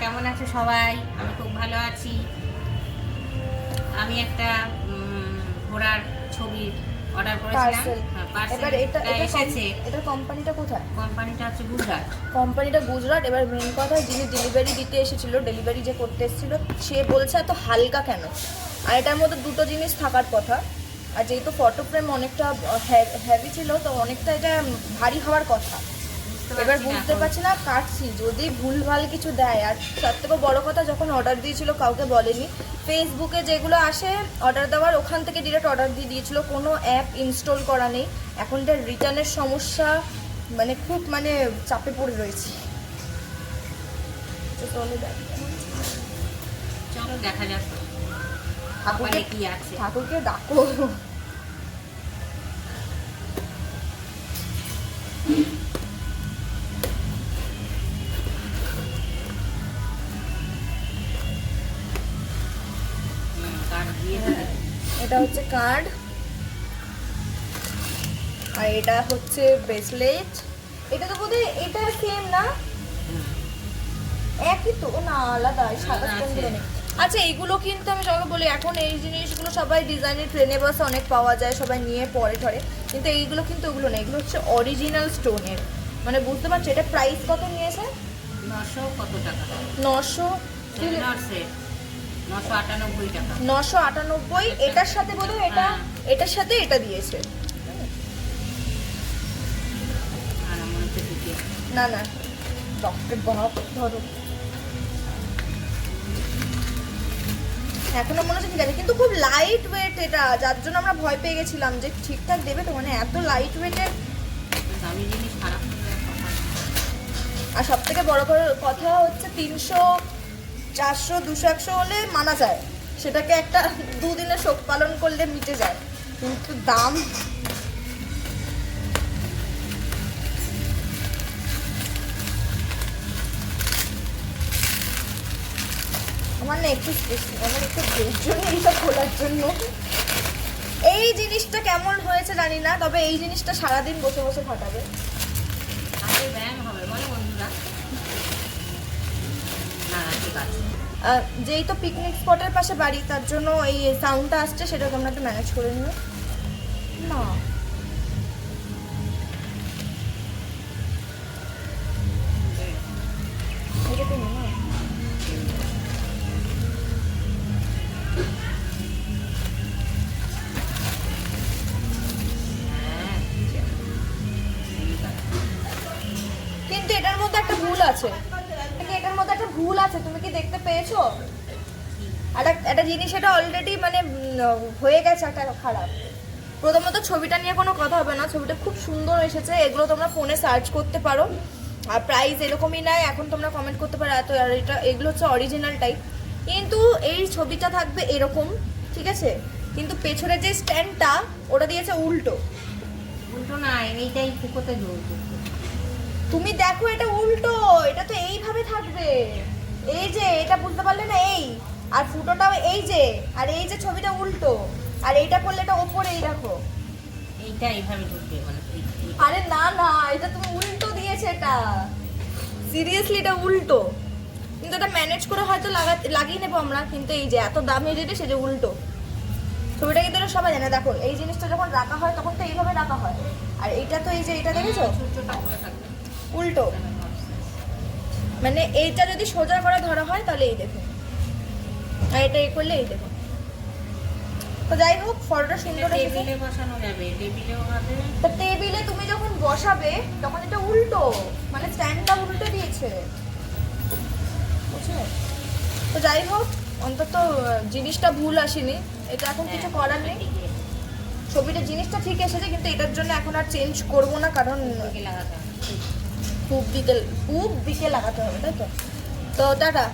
কেমন আছো সবাই? আমি খুব ভালো আছি। আমি একটা ঘোড়ার ছবি অর্ডার করেছিলাম। এবার এটা এসেছে। এটা কোম্পানিটা কোথায়? কোম্পানিটা হচ্ছে গুজরাট। কোম্পানিটা গুজরাট। এবার মেন কথা, যিনি ডেলিভারি দিতে এসেছিল, ডেলিভারি যে করতে এসেছিল, সে বলছে এত হালকা কেন। আর এটার মধ্যে দুটো জিনিস থাকার কথা। আর যেহেতু ফটো ফ্রেম অনেকটা হেভি ছিল, তো অনেকটা এটা ভারী হওয়ার কথা। এবার বুঝতে পারছি না, কাটছি যদি ভুলভাল কিছু দেয়। আর সব থেকে বড় কথা, যখন অর্ডার দিয়েছিল কাউকে বলেনি। ফেসবুকে যেগুলো আসে অর্ডার দেওয়ার, ওখান থেকে ডিরেক্ট অর্ডার দিয়ে দিয়েছিল, কোনো অ্যাপ ইনস্টল করা নেই। এখন এটা রিটার্নের সমস্যা, মানে খুব চাপে পড়ে রয়েছি। চলো দেখা যাক ঠাকুরকে কি আছে। ঠাকুরকে ডাকো। কার্ড দিয়ে দিলে। এটা হচ্ছে কার্ড, আর এটা হচ্ছে ব্রেসলেট। এটা তো বোধহয় এটা সেম না, একই তো না, আলাদা সাদা স্টোনগুলো নেই। আচ্ছা, এইগুলো কিন্তু আমি সবাইকে বলি, এখন এই জিনিসগুলো সবাই ডিজাইনের ট্রেনে বাসে অনেক পাওয়া যায়, সবাই নিয়ে পরে ঠরে, কিন্তু এইগুলো কিন্তু ওগুলো নেই। এগুলো হচ্ছে অরিজিনাল স্টোনের, মানে বুঝতে পারছো। এটা প্রাইস কত নিয়েছে? 900 কত টাকা? 900 998 টাকা। 998। এটার সাথে বোধহয় এটার সাথে এটা দিয়েছে। আর মনে হচ্ছে দিতে না না, ডক্টর বাপ ধরো, এখনো মনে হচ্ছে ঠিক আছে, কিন্তু খুব লাইট ওয়েট এটা, যার জন্য আমরা ভয় পেয়ে গেছিলাম যে ঠিকঠাক দেবে তো, মানে এত লাইট ওয়েটের। দামি জিনিস খারাপ হয়ে যায়। আর সব থেকে বড় কথা হচ্ছে 300, 400, 200, 100 হলে মানা যায়, সেটাকে একটা দুদিনে শোক পালন করলে মিটে যায়, কিন্তু দাম। আমার না একটু ধৈর্য নেই এইসব খোলার জন্য। এই জিনিসটা কেমন হয়েছে জানি না, তবে এই জিনিসটা সারাদিন বসে বসে ফাটাবে। আগে ব্যায়াম হবে বলো বন্ধুরা। না ঠিক আছে। যেই তো পিকনিক স্পটের পাশে বাড়ি, তার জন্য এই সাউন্ডটা আসছে, সেটা তোমরা একটু ম্যানেজ করে নিও না। এটা তো নিও না। হ্যাঁ, কিন্তু এটার মধ্যে একটা ভুল আছে, তুমি কি দেখতে পেয়েছো? একটা জিনিস, এটা অলরেডি হয়ে গেছে একটা খারাপ। প্রথমত ছবিটা নিয়ে কোনো কথা হবে না, ছবিটা খুব সুন্দর এসেছে, এগুলো তোমরা ফোনে সার্চ করতে পারো। আর প্রাইস এরকমই নাই, এখন তোমরা কমেন্ট করতে পারো এত। আর এগুলো হচ্ছে অরিজিনাল টাইপ, কিন্তু এই ছবিটা থাকবে এরকম, ঠিক আছে? কিন্তু পেছনের যে স্ট্যান্ডটা, ওটা দিয়েছে উল্টো। উল্টো না, এইটাই ফুকোতে জ্বলতো। তুমি দেখো, এটা উল্টো, এটা তো এইভাবে থাকবে। এই যে এটা বুঝতে পারলে না, এই আর ফুটোটাও এই যে, আর এই যে ছবিটা উল্টো, আর এইটা করলে এটা ওপরে, এই দেখো। এইটা এইভাবে ঢুকবে মানে আরে না না, এটা তুমি উল্টো দিয়েছে, এটা সিরিয়াসলি এটা উল্টো। কিন্তু এটা ম্যানেজ করে হয়তো লাগিয়ে নেবো আমরা, কিন্তু এই যে এত দাম হয়ে যেতে, সে যে উল্টো। ছবিটা কিন্তু এটা সবাই জানে। দেখো, এই জিনিসটা যখন রাখা হয় তখন তো এইভাবে রাখা হয়, আর এইটা তো এই যে এটা দেখেছো উল্টো। মানে এইটা যদি সোজা করে ধরা হয় তাহলে এই দেখুন, আর এটা এই করলে এই দেখুন। তো যাই হোক, ফটোটা সুন্দর এসেছে। টেবিলে বসানো যাবে, টেবিলেও হবে। তো টেবিলে তুমি যখন বসাবে তখন এটা উল্টো, মানে স্ট্যান্ডটা উল্টো দিয়েছে, বুঝলে? তো যাই হোক, অন্তত জিনিসটা ভুল আসেনি, এটা এখন কিছু করার নেই। ছবিটা জিনিসটা ঠিক এসেছে, কিন্তু এটার জন্য এখন আর চেঞ্জ করবো না, কারণ লাগাতে হবে। খুব দিকে লাগাতে হবে, তাই তো। তো টাটা।